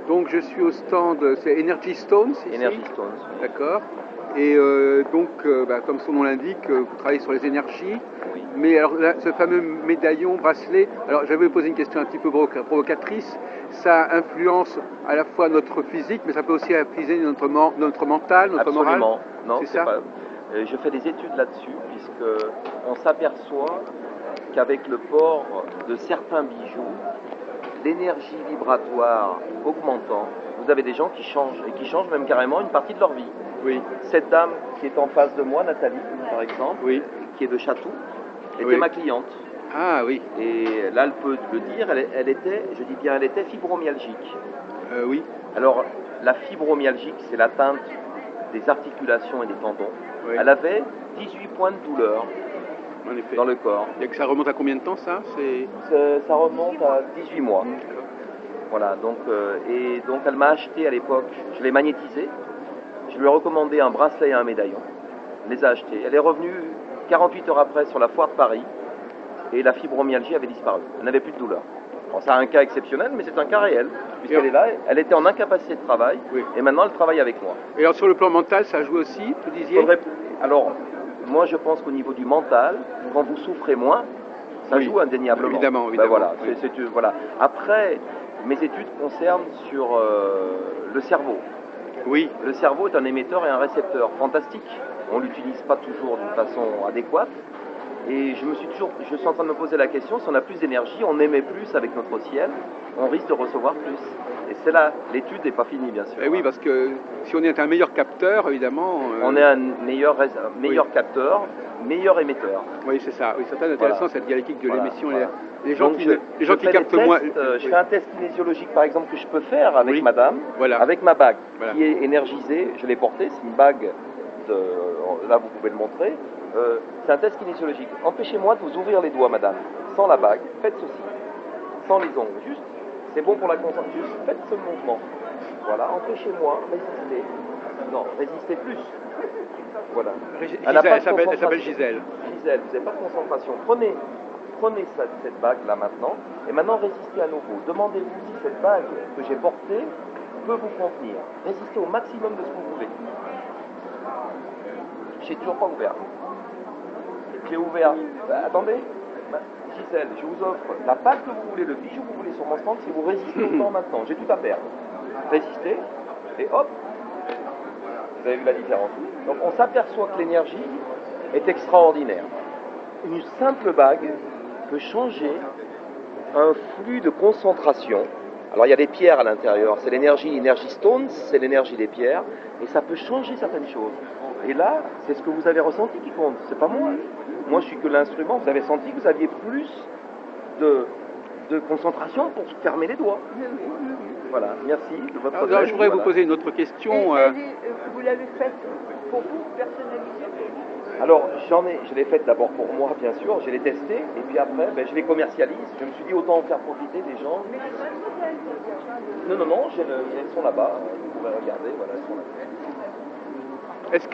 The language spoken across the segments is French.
Donc je suis au stand, c'est Energy Stones ici. Energy Stones. Oui. D'accord. Et comme son nom l'indique, vous travaillez sur les énergies. Oui. Mais alors là, ce fameux médaillon, bracelet, alors j'avais posé une question un petit peu provocatrice. Ça influence à la fois notre physique, mais ça peut aussi influencer notre mental, notre moral. Absolument. Non, c'est ça. Pas... je fais des études là-dessus, puisque on s'aperçoit qu'avec le port de certains bijoux, l'énergie vibratoire augmentant, vous avez des gens qui changent, et qui changent même carrément une partie de leur vie. Oui. Cette dame qui est en face de moi, Nathalie, par exemple, oui. qui est de Chatou, était oui. ma cliente. Ah oui. Et là, elle peut le dire, elle était, je dis bien, elle était fibromyalgique. Oui. Alors, la fibromyalgique, c'est l'atteinte des articulations et des tendons. Oui. Elle avait 18 points de douleur dans le corps. Et que ça remonte à combien de temps, ça Ça remonte à 18 mois. Voilà, donc elle m'a acheté à l'époque, je l'ai magnétisée, je lui ai recommandé un bracelet et un médaillon, elle les a achetés. Elle est revenue 48 heures après sur la foire de Paris et la fibromyalgie avait disparu, elle n'avait plus de douleur. Bon, c'est un cas exceptionnel, mais c'est un cas réel, puisqu'elle est là, elle était en incapacité de travail, oui. Et maintenant elle travaille avec moi. Et alors sur le plan mental, ça joue aussi, vous disiez Alors, moi je pense qu'au niveau du mental, quand vous souffrez moins, ça joue indéniablement. Évidemment. Voilà, oui. voilà. Après, mes études concernent sur le cerveau. Oui. Le cerveau est un émetteur et un récepteur fantastique. On ne l'utilise pas toujours d'une façon adéquate. Et je suis en train de me poser la question, si on a plus d'énergie, on émet plus avec notre ciel, on risque de recevoir plus. Et c'est là, l'étude n'est pas finie, bien sûr. Et oui, parce que si on est un meilleur capteur, évidemment... On est un meilleur capteur, meilleur émetteur. Oui, c'est ça. Oui, c'est très intéressant, cette dialectique de l'émission. Voilà. Les gens qui captent moins... Je fais un test kinésiologique, par exemple, que je peux faire avec madame, avec ma bague, qui est énergisée. Je l'ai portée, c'est une bague, là vous pouvez le montrer. C'est un test kinésiologique. Empêchez-moi de vous ouvrir les doigts, madame, sans la bague. Faites ceci, sans les ongles. Juste, c'est bon pour la concentration. Juste faites ce mouvement. Voilà, empêchez-moi, résistez. Non, résistez plus. Voilà. Elle s'appelle Gisèle. Gisèle, vous n'avez pas de concentration. Prenez cette bague-là maintenant, et maintenant résistez à nouveau. Demandez-vous si cette bague que j'ai portée peut vous contenir. Résistez au maximum de ce que vous pouvez. J'ai toujours pas ouvert. J'ai ouvert. Attendez, Gisèle, je vous offre la bague que vous voulez, le bijou que vous voulez sur mon stand, si vous résistez autant maintenant. J'ai tout à perdre. Résistez, et hop, vous avez vu la différence. Donc on s'aperçoit que l'énergie est extraordinaire. Une simple bague peut changer un flux de concentration. Alors il y a des pierres à l'intérieur, c'est l'énergie Energy Stones, c'est l'énergie des pierres, et ça peut changer certaines choses. Et là, c'est ce que vous avez ressenti qui compte, c'est pas moi. Moi je suis que l'instrument, vous avez senti que vous aviez plus de concentration pour fermer les doigts. Voilà, merci de votre aide. Alors, je voudrais vous poser une autre question. Vous l'avez faite pour vous, personnalisée? Alors, je l'ai faite d'abord pour moi, bien sûr, je l'ai testée, et puis après, je les commercialise. Je me suis dit, autant en faire profiter des gens. Mais Non, elles sont là-bas, vous pouvez regarder, voilà, elles sont là.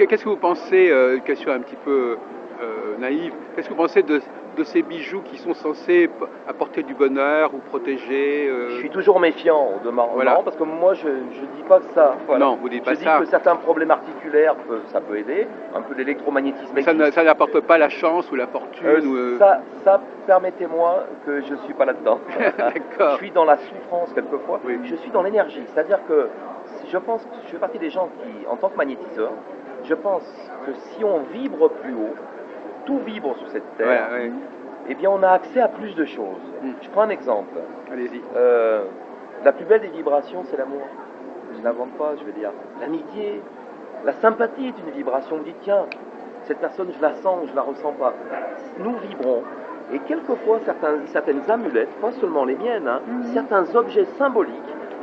Qu'est-ce que vous pensez, une question un petit peu naïve, qu'est-ce que vous pensez de ces bijoux qui sont censés apporter du bonheur ou protéger Je suis toujours méfiant au demeurant, parce que moi je dis pas que ça. Voilà. Non, vous dites pas ça. Je dis que certains problèmes articulaires, ça peut aider, un peu l'électromagnétisme. Mais ça n'apporte pas la chance ou la fortune Ça, permettez-moi que je ne suis pas là-dedans. D'accord. Je suis dans la souffrance quelquefois, oui. Je suis dans l'énergie. C'est-à-dire que je pense que je fais partie des gens qui, en tant que magnétiseur, je pense que si on vibre plus haut, tout vibre sur cette terre, eh bien on a accès à plus de choses. Je prends un exemple. Allez-y. La plus belle des vibrations, c'est l'amour. Je ne l'invente pas, je veux dire. L'amitié, la sympathie est une vibration. Vous dites, tiens, cette personne, je la sens ou je la ressens pas. Nous vibrons. Et quelquefois, certaines amulettes, pas seulement les miennes, certains objets symboliques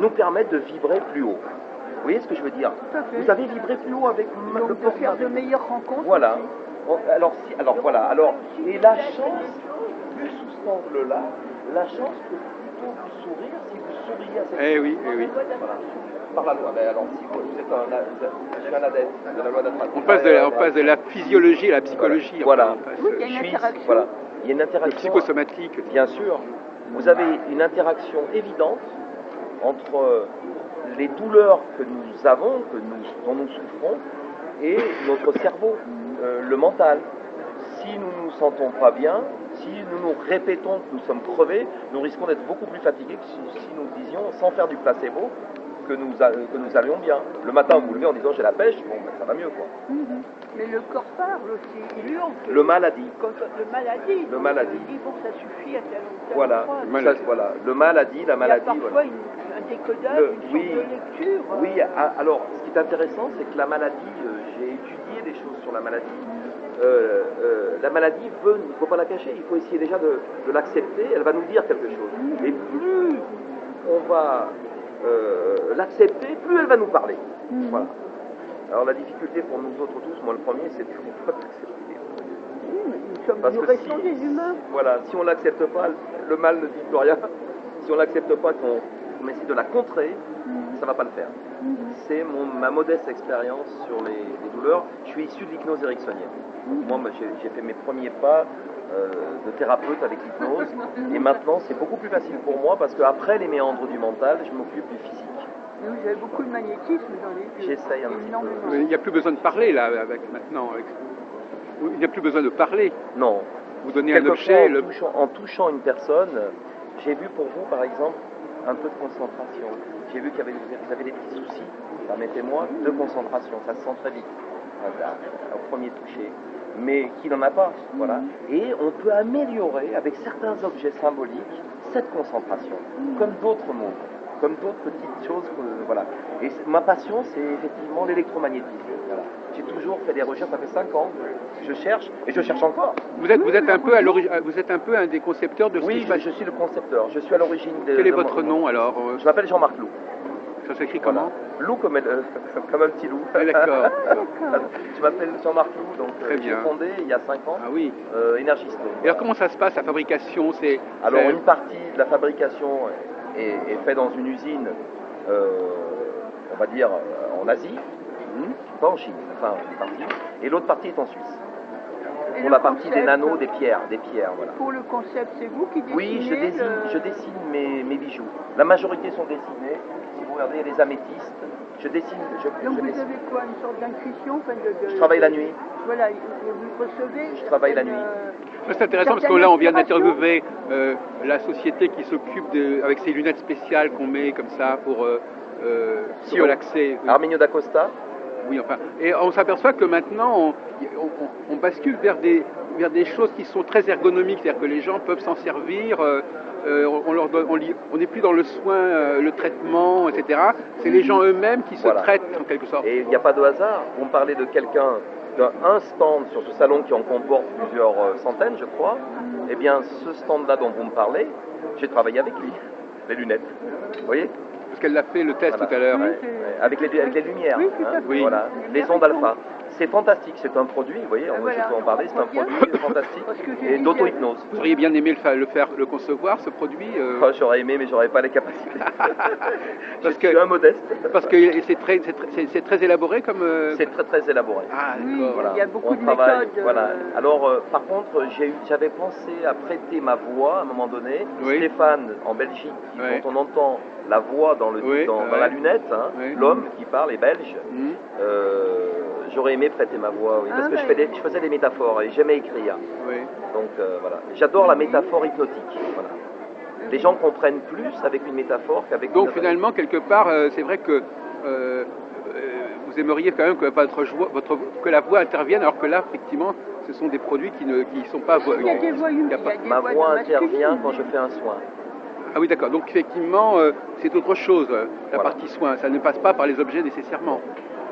nous permettent de vibrer plus haut. Vous voyez ce que je veux dire? Vous avez vibré plus haut avec le porte. Faire de meilleures rencontres. Voilà. Et la chance, plus sous cet angle-là, la chance peut plutôt vous sourire si vous souriez à cette oui. Voilà. Par la loi. Mais alors, si vous êtes je suis un adepte de la loi d'attraction. On passe de la physiologie à la psychologie. Voilà. Il y a une interaction. Voilà. Il y a une interaction. Psychosomatique. Bien sûr. Vous avez une interaction évidente entre les douleurs que nous avons, dont nous souffrons, et notre cerveau, le mental. Si nous ne nous sentons pas bien, si nous nous répétons que nous sommes crevés, nous risquons d'être beaucoup plus fatigués que si nous disions, sans faire du placebo, que nous allions bien. Le matin, vous vous levez en disant j'ai la pêche, bon, ben, ça va mieux, quoi. Mais le corps parle aussi, il hurle. Le maladie. Le maladie. Le maladie. Il dit bon, ça suffit à tel ou tel Voilà, endroit. voilà. Le maladie, la maladie. Il y a parfois voilà. un décodage, une sorte de lecture. Oui, alors, ce qui est intéressant, c'est que la maladie, j'ai étudié des choses sur la maladie. La maladie il ne faut pas la cacher, il faut essayer déjà de l'accepter, elle va nous dire quelque chose. Et plus on va l'accepter, plus elle va nous parler. Voilà. Alors la difficulté pour nous autres tous, moi le premier, c'est de ne pas l'accepter. Nous restons des humains. Voilà, si on ne l'accepte pas, le mal ne dit plus rien. Si on ne l'accepte pas, qu'on essaie de la contrer, ça ne va pas le faire. C'est ma modeste expérience sur les douleurs. Je suis issu de l'hypnose ericksonienne. Moi, j'ai fait mes premiers pas de thérapeute avec l'hypnose. Et maintenant, c'est beaucoup plus facile pour moi parce qu'après les méandres du mental, je m'occupe du physique. Vous avez beaucoup de magnétisme dans les yeux. J'essaye un petit peu. Il n'y a plus besoin de parler là, maintenant. Il n'y a plus besoin de parler. Non. Vous donnez un objet. En touchant une personne, j'ai vu pour vous, par exemple, un peu de concentration. J'ai vu que vous avez des petits soucis, permettez-moi, de concentration. Ça se sent très vite, au premier toucher. Mais qui n'en a pas, voilà. Et on peut améliorer, avec certains objets symboliques, cette concentration, comme d'autres mots, comme d'autres petites choses, voilà. Et ma passion, c'est effectivement l'électromagnétisme, voilà. J'ai toujours fait des recherches, ça fait 5 ans que je cherche, et je cherche encore. Vous êtes un peu un des concepteurs de ce qui se passe. Oui, je suis le concepteur, je suis à l'origine de... Quel est votre nom alors? Je m'appelle Jean-Marc Loup. Ça s'écrit comment? Loup comme un petit loup. Ah, d'accord. Je m'appelle Jean-Marc Loup, donc j'ai fondé il y a 5 ans Énergisto. Et alors comment ça se passe la fabrication? Alors une partie de la fabrication est faite dans une usine, on va dire en Asie, pas en Chine, enfin une partie, et l'autre partie est en Suisse. Pour la partie des nanos, des pierres, voilà. Pour le concept, c'est vous qui dessinez? Oui, je dessine mes bijoux. La majorité sont dessinés. Si vous regardez les améthystes, je dessine. Donc vous avez quoi, une sorte d'intuition? Je travaille la nuit. Voilà, vous recevez? Je travaille la nuit. C'est intéressant parce que là on vient d'interviewer la société qui s'occupe avec ces lunettes spéciales qu'on met comme ça pour se relaxer. Arminio d'Acosta. Oui, enfin, et on s'aperçoit que maintenant on bascule vers des choses qui sont très ergonomiques, c'est-à-dire que les gens peuvent s'en servir. On n'est plus dans le soin, le traitement, etc. C'est les gens eux-mêmes qui se traitent en quelque sorte. Et il n'y a pas de hasard. Vous me parlez de quelqu'un, d'un stand sur ce salon qui en comporte plusieurs centaines, je crois. Eh bien, ce stand-là dont vous me parlez, j'ai travaillé avec lui, les lunettes. Vous voyez? Parce qu'elle l'a fait le test tout à l'heure. Avec les lumières, voilà, les ondes alpha. C'est fantastique, c'est un produit, vous voyez, je peux en parler, c'est un produit fantastique et d'auto-hypnose. Vous auriez bien aimé le concevoir, ce produit J'aurais aimé, mais j'aurais pas les capacités. Je suis un modeste. Parce que c'est très élaboré comme... C'est très élaboré. Ah, d'accord. Voilà. Il y a beaucoup de méthodes. Voilà. Alors, par contre, j'avais pensé à prêter ma voix à un moment donné. Stéphane, en Belgique, dont on entend la voix dans la lunette, l'homme qui parle est belge. J'aurais aimé prêter ma voix, parce que je faisais des métaphores et j'aimais écrire. Donc voilà, j'adore la métaphore hypnotique. Voilà. Les gens comprennent plus avec une métaphore qu'avec une... Donc finalement, quelque part, c'est vrai que vous aimeriez quand même que que la voix intervienne, alors que là, effectivement, ce sont des produits qui ne sont pas... Il y a des voix humaines. Ma voix intervient quand je fais un soin. Ah oui, d'accord. Donc effectivement, c'est autre chose, la partie soin. Ça ne passe pas par les objets nécessairement.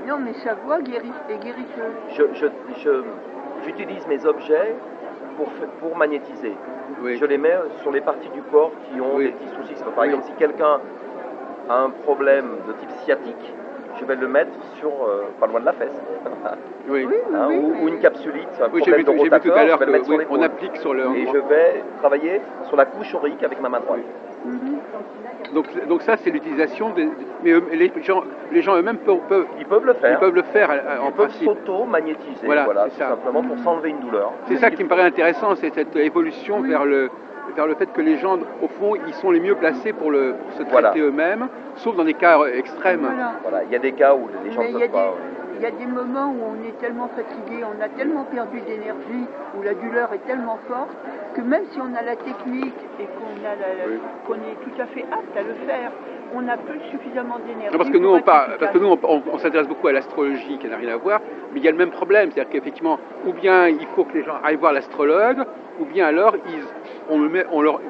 Non, mais sa voix est guérisseuse. J'utilise mes objets pour magnétiser. Je les mets sur les parties du corps qui ont des petits soucis. Par exemple, si quelqu'un a un problème de type sciatique, je vais le mettre sur, pas loin de la fesse. Ou une capsulite, un problème de rotateur, tout à l'heure je vais le mettre sur l'épaule. On applique sur le... Et je vais travailler sur la couche aurique avec ma main droite. Donc ça, c'est l'utilisation mais les gens eux-mêmes peuvent... Ils peuvent le faire. Ils peuvent le faire en principe. Ils peuvent s'auto-magnétiser, tout simplement pour s'enlever une douleur. C'est ça qui me paraît intéressant, c'est cette évolution vers le fait que les gens, au fond, ils sont les mieux placés pour se traiter eux-mêmes. sauf dans des cas extrêmes. Voilà. Voilà, il y a des cas où les gens Mais ne peuvent pas. il y a des moments où on est tellement fatigué, on a tellement perdu d'énergie, où la douleur est tellement forte, que même si on a la technique et qu'on est tout à fait apte à le faire, on n'a plus suffisamment d'énergie. Non, parce que nous, on s'intéresse beaucoup à l'astrologie, qui n'a rien à voir, mais il y a le même problème, c'est-à-dire qu'effectivement, ou bien il faut que les gens aillent voir l'astrologue, ou bien alors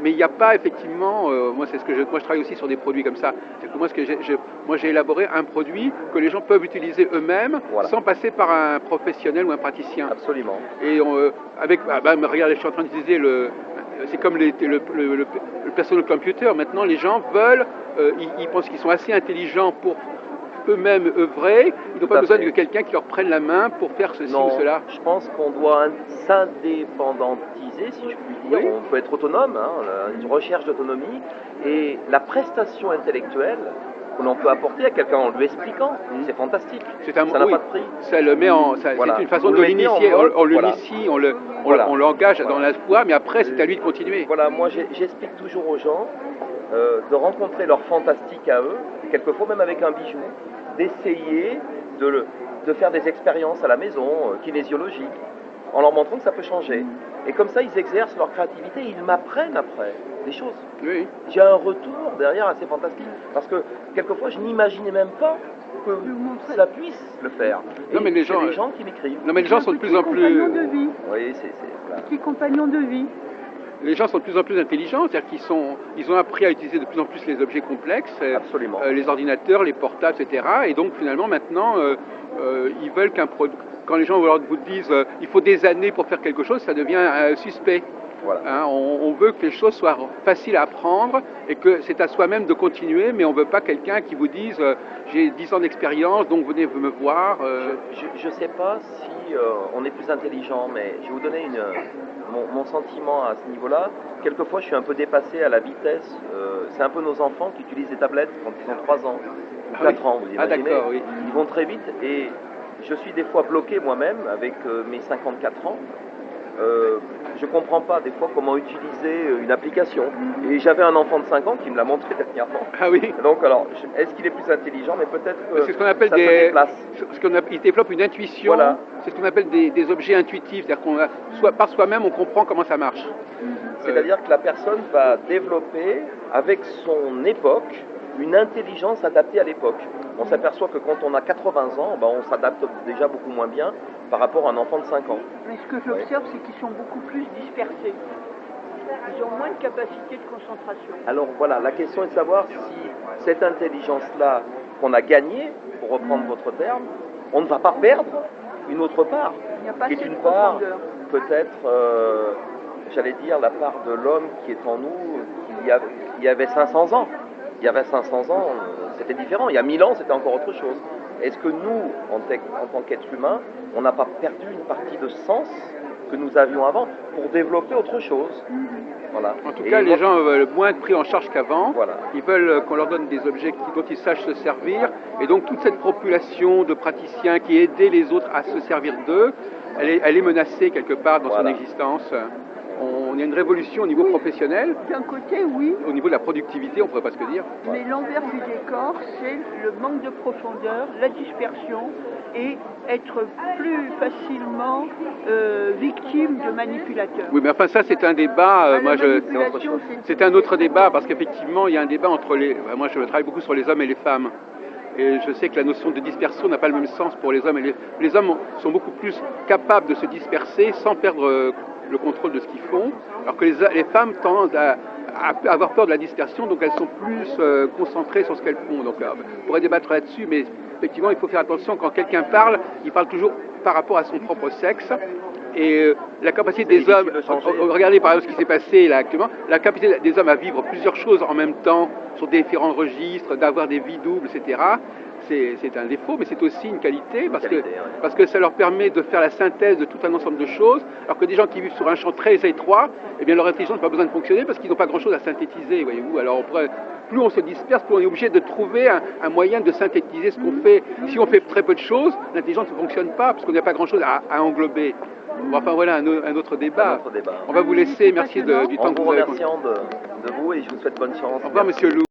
mais il n'y a pas effectivement, moi je travaille aussi sur des produits comme ça. C'est que moi j'ai élaboré un produit que les gens peuvent utiliser eux-mêmes, Voilà. sans passer par un professionnel ou un praticien. Absolument. Et regardez, je suis en train d'utiliser c'est comme le personal computer. Maintenant, les gens veulent, ils pensent qu'ils sont assez intelligents pour eux-mêmes œuvrer. Ils n'ont pas besoin de quelqu'un qui leur prenne la main pour faire ceci ou cela. Je pense qu'on doit s'indépendantiser, si je puis dire. Oui. On peut être autonome, une recherche d'autonomie. Et la prestation intellectuelle que l'on peut apporter à quelqu'un en lui expliquant, c'est fantastique. Ça n'a pas de prix. Ça le met Voilà. C'est une façon de l'initier. On l'initie, on l'engage dans la foi, mais après c'est à lui de continuer. Voilà, moi j'explique toujours aux gens de rencontrer leur fantastique à eux, quelquefois même avec un bijou, d'essayer de faire des expériences à la maison, kinésiologiques, en leur montrant que ça peut changer. Et comme ça, ils exercent leur créativité, ils m'apprennent après des choses. Oui. J'ai un retour derrière assez fantastique, parce que quelquefois, je n'imaginais même pas que ça puisse le faire. Non, mais les gens qui m'écrivent. Non, mais les gens sont de plus en plus. De vie. Oui, voilà. Petit compagnon de vie. Les gens sont de plus en plus intelligents, c'est-à-dire ils ont appris à utiliser de plus en plus les objets complexes, les ordinateurs, les portables, etc. Et donc finalement maintenant, ils veulent quand les gens vous disent il faut des années pour faire quelque chose, ça devient suspect. Voilà. On veut que les choses soient faciles à apprendre et que c'est à soi-même de continuer, mais on ne veut pas quelqu'un qui vous dise j'ai 10 ans d'expérience, donc venez me voir. Je ne sais pas si on est plus intelligent, mais je vais vous donner mon sentiment à ce niveau-là. Quelquefois, je suis un peu dépassé à la vitesse. C'est un peu nos enfants qui utilisent des tablettes quand ils ont 3 ans ou 4 ans, vous imaginez. D'accord, oui. Ils vont très vite et je suis des fois bloqué moi-même avec mes 54 ans. Je ne comprends pas des fois comment utiliser une application. Et j'avais un enfant de 5 ans qui me l'a montré dernièrement. Ah oui. Donc alors, est-ce qu'il est plus intelligent? Mais peut-être que c'est ce qu'on appelle il développe une intuition. Voilà. C'est ce qu'on appelle des objets intuitifs, c'est-à-dire par soi-même on comprend comment ça marche. C'est-à-dire que la personne va développer avec son époque une intelligence adaptée à l'époque. On s'aperçoit que quand on a 80 ans, on s'adapte déjà beaucoup moins bien par rapport à un enfant de 5 ans. Mais ce que j'observe, c'est qu'ils sont beaucoup plus dispersés. Ils ont moins de capacité de concentration. Alors voilà, la question est de savoir si cette intelligence-là qu'on a gagnée, pour reprendre votre terme, on ne va pas perdre une autre part. Il n'y a pas qui est assez de une part, profondeur. peut-être, j'allais dire, la part de l'homme qui est en nous, il y avait 500 ans. Il y avait 500 ans, c'était différent. Il y a 1000 ans, c'était encore autre chose. Est-ce que nous, en tant qu'être humain, on n'a pas perdu une partie de sens que nous avions avant pour développer autre chose? Voilà. En tout cas, les gens veulent moins être pris en charge qu'avant. Voilà. Ils veulent qu'on leur donne des objets dont ils sachent se servir. Et donc, toute cette population de praticiens qui aidaient les autres à se servir d'eux, elle est menacée quelque part dans son existence. Il y a une révolution au niveau professionnel. D'un côté, oui. Au niveau de la productivité, on ne pourrait pas se le dire. Mais l'envers du décor, c'est le manque de profondeur, la dispersion et être plus facilement victime de manipulateurs. Oui, mais enfin ça c'est un débat. C'est un autre débat parce qu'effectivement il y a un débat entre les. Moi je travaille beaucoup sur les hommes et les femmes. Et je sais que la notion de dispersion n'a pas le même sens pour les hommes. Les hommes sont beaucoup plus capables de se disperser sans perdre le contrôle de ce qu'ils font, alors que les femmes tendent à avoir peur de la dispersion, donc elles sont plus concentrées sur ce qu'elles font. Donc on pourrait débattre là-dessus, mais effectivement il faut faire attention quand quelqu'un parle, il parle toujours par rapport à son propre sexe. Et la capacité des hommes, regardez par exemple ce qui s'est passé là actuellement, la capacité des hommes à vivre plusieurs choses en même temps sur différents registres, d'avoir des vies doubles, etc. C'est un défaut, mais c'est aussi une qualité parce que ça leur permet de faire la synthèse de tout un ensemble de choses, alors que des gens qui vivent sur un champ très étroit, eh bien leur intelligence n'a pas besoin de fonctionner parce qu'ils n'ont pas grand-chose à synthétiser, voyez-vous. Alors plus on se disperse, plus on est obligé de trouver un moyen de synthétiser ce qu'on fait. Si on fait très peu de choses, l'intelligence ne fonctionne pas parce qu'on n'a pas grand-chose à englober. Enfin voilà un autre débat. On va vous laisser, merci du temps que vous avez. En vous remerciant de vous et je vous souhaite bonne chance. Au revoir Monsieur Lou.